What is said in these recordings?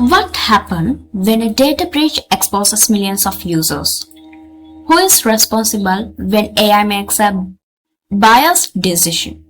What happens when a data breach exposes millions of users? Who is responsible when AI makes a biased decision?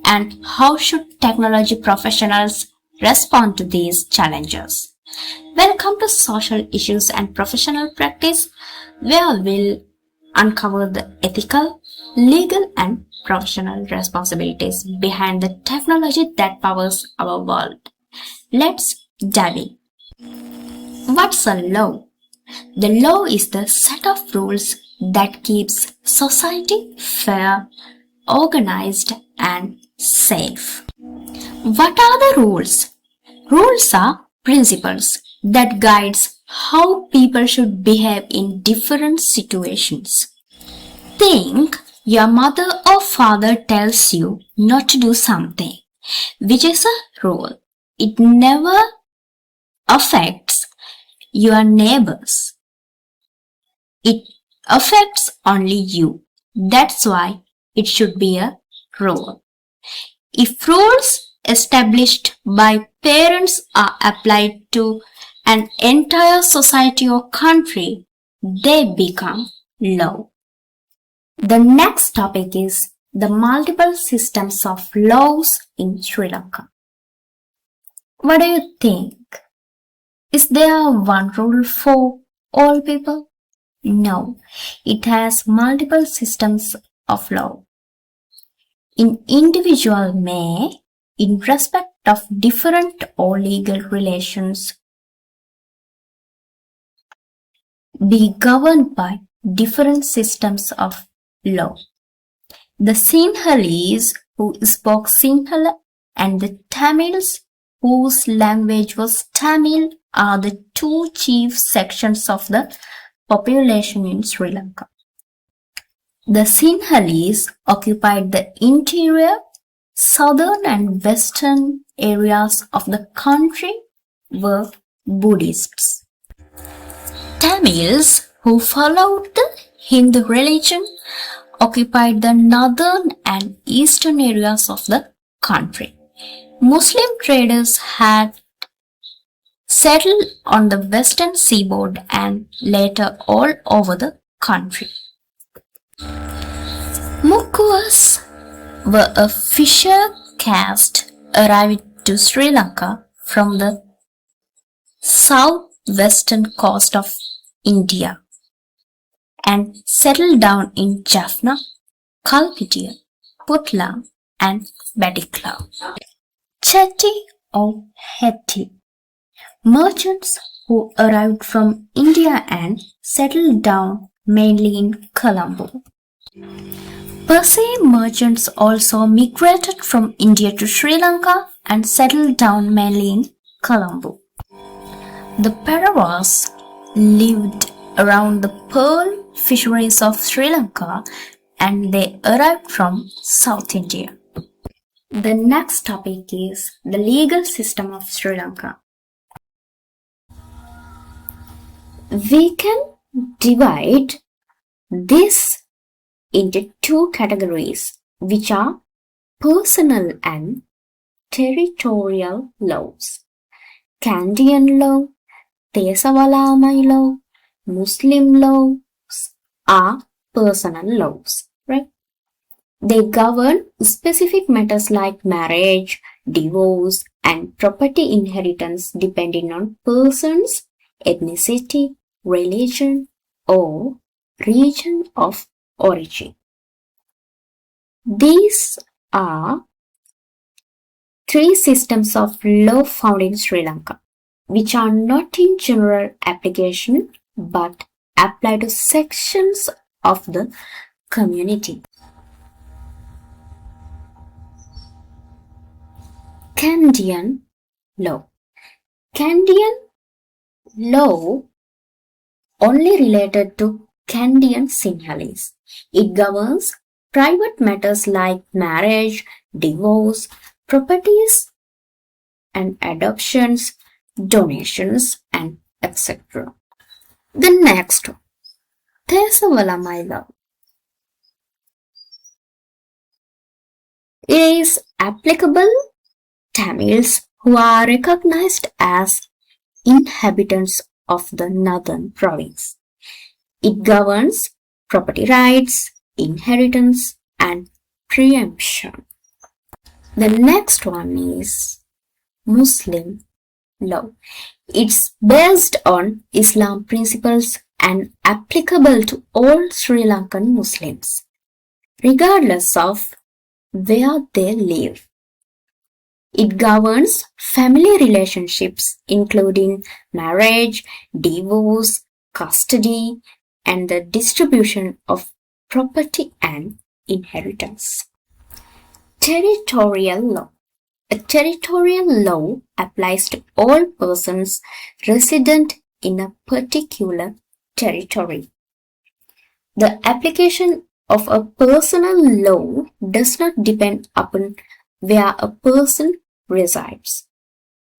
And how should technology professionals respond to these challenges? Welcome to Social Issues and Professional Practice, where we'll uncover the ethical, legal, and professional responsibilities behind the technology that powers our world. Let's dive in. What's a law? The law is the set of rules that keeps society fair, organized, and safe. What are the rules? Rules are principles that guides how people should behave in different situations. Think your mother or father tells you not to do something, which is a rule. It never affects your neighbors. It affects only you. That's why it should be a rule. If rules established by parents are applied to an entire society or country, they become law. The next topic is the multiple systems of laws in Sri Lanka. What do you think? Is there one rule for all people? No, it has multiple systems of law. An individual may, in respect of different or legal relations, be governed by different systems of law. The Sinhalese who spoke Sinhala and the Tamils whose language was Tamil are the two chief sections of the population in Sri Lanka. The Sinhalese occupied the interior, southern and western areas of the country were Buddhists. Tamils who followed the Hindu religion occupied the northern and eastern areas of the country. Muslim traders had settled on the western seaboard and later all over the country. Mukkuwas were a fisher caste arrived to Sri Lanka from the southwestern coast of India and settled down in Jaffna, Kalpitiya, Putla and Batikla. Chetty or Hetty, merchants who arrived from India and settled down mainly in Colombo. Parsi merchants also migrated from India to Sri Lanka and settled down mainly in Colombo. The Parawas lived around the pearl fisheries of Sri Lanka and they arrived from South India. The next topic is the legal system of Sri Lanka. We can divide this into two categories, which are personal and territorial laws. Kandyan law, Tesawalamai law, Muslim laws are personal laws, right? They govern specific matters like marriage, divorce, and property inheritance depending on persons, ethnicity, religion, or region of origin. These are three systems of law found in Sri Lanka, which are not in general application but apply to sections of the community. Kandyan law. Kandyan law only related to Kandyan Sinhalese. It governs private matters like marriage, divorce, properties and adoptions, donations, and etc. The next one, Tesawalamai law. It is applicable Tamils who are recognized as inhabitants of the northern province. It governs property rights, inheritance, and preemption. The next one is Muslim law. It's based on Islam principles and applicable to all Sri Lankan Muslims, regardless of where they live. It governs family relationships, including marriage, divorce, custody, and the distribution of property and inheritance. Territorial law. A territorial law applies to all persons resident in a particular territory. The application of a personal law does not depend upon where a person resides,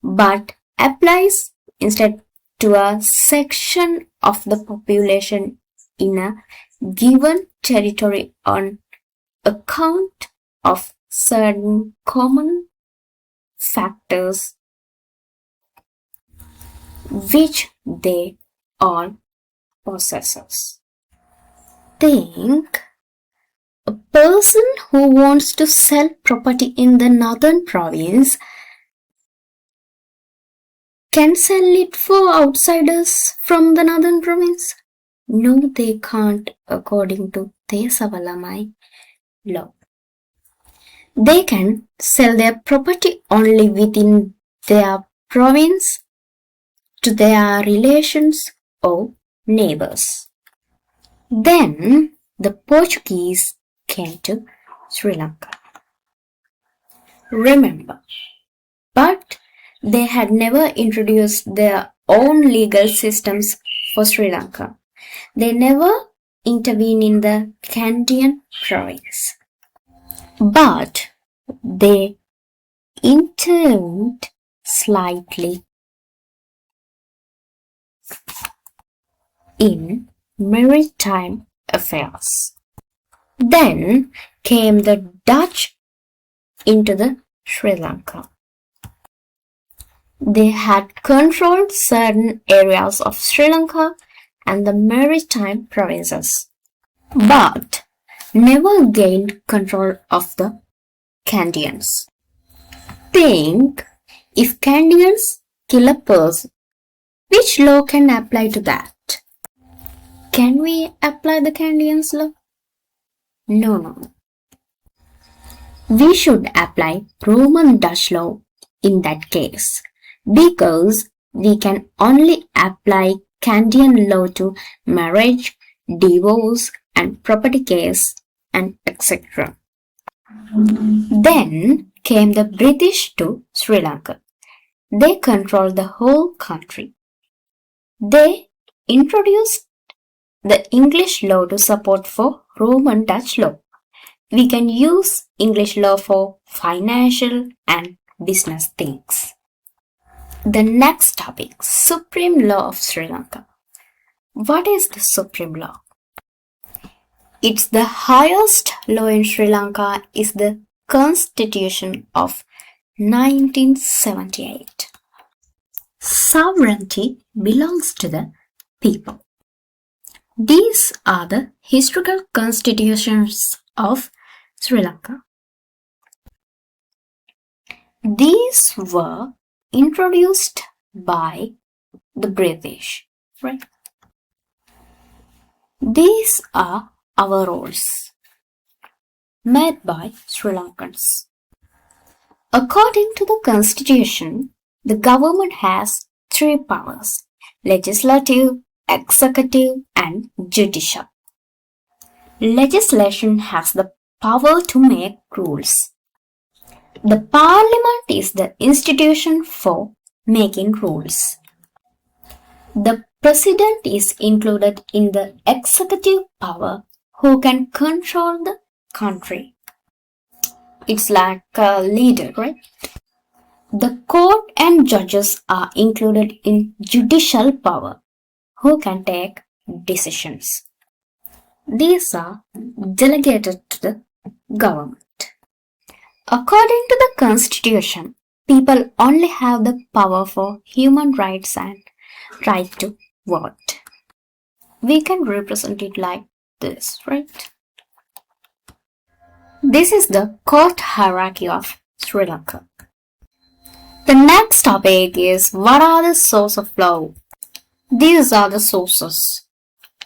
but applies instead to a section of the population in a given territory on account of certain common factors which they all possess. Think a person who wants to sell property in the northern province can sell it for outsiders from the northern province? No, they can't according to Tesavalamai law. They can sell their property only within their province to their relations or neighbors. Then the Portuguese came to Sri Lanka. Remember, but they had never introduced their own legal systems for Sri Lanka. They never intervened in the Kandyan province. But they intervened slightly in maritime affairs. Then came the Dutch into the Sri Lanka. They had controlled certain areas of Sri Lanka and the maritime provinces, but never gained control of the Kandiyans. Think, if Kandiyans kill a person, which law can apply to that? Can we apply the Kandiyans law? No. We should apply Roman Dutch law in that case, because we can only apply Kandiyan law to marriage, divorce, and property case, and etc. Then came the British to Sri Lanka. They controlled the whole country. They introduced the English law to support for Roman Dutch law. We can use English law for financial and business things. The next topic, Supreme Law of Sri Lanka. What is the Supreme Law? It's the highest law in Sri Lanka is the Constitution of 1978. Sovereignty belongs to the people. These are the historical constitutions of Sri Lanka. These were introduced by the British, right? These are our rules made by Sri Lankans. According to the Constitution, the government has three powers: legislative, executive, and judicial. Legislation has the power to make rules. The parliament is the institution for making rules. The president is included in the executive power who can control the country. It's like a leader, right? The court and judges are included in judicial power who can take decisions. These are delegated to the government. According to the Constitution, people only have the power for human rights and right to vote. We can represent it like this, right? This is the court hierarchy of Sri Lanka. The next topic is what are the sources of law? These are the sources: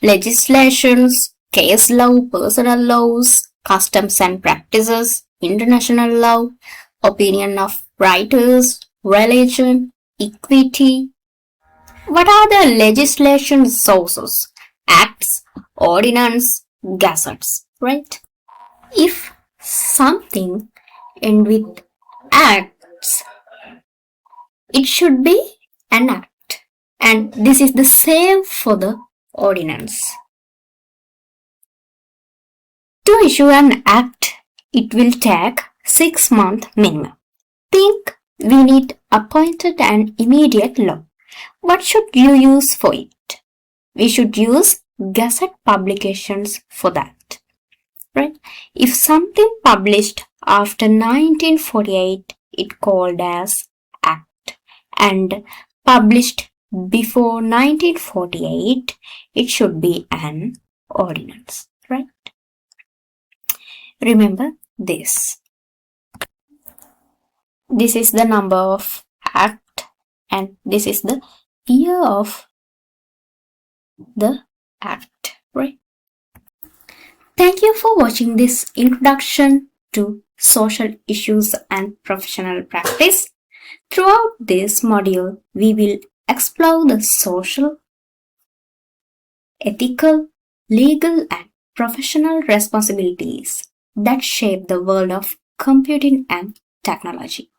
legislations, case law, personal laws, customs and practices, international law, opinion of writers, religion, equity. What are the legislation sources? Acts, ordinance, gazettes, right? If something ends with acts, it should be an act. And this is the same for the ordinance. To issue an act, it will take 6 months minimum. Think we need appointed and immediate law. What should you use for it? We should use gazette publications for that. Right? If something published after 1948, it called as act, and published before 1948, it should be an ordinance, right? Remember this. This is the number of act and this is the year of the act, right? Thank you for watching this introduction to social issues and professional practice. Throughout this module, we will explore the social, ethical, legal, and professional responsibilities that shape the world of computing and technology.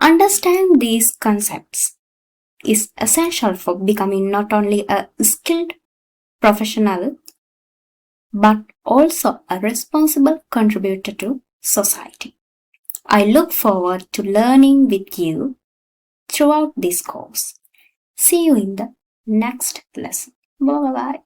Understand these concepts is essential for becoming not only a skilled professional but also a responsible contributor to society. I look forward to learning with you throughout this course. See you in the next lesson. Bye bye.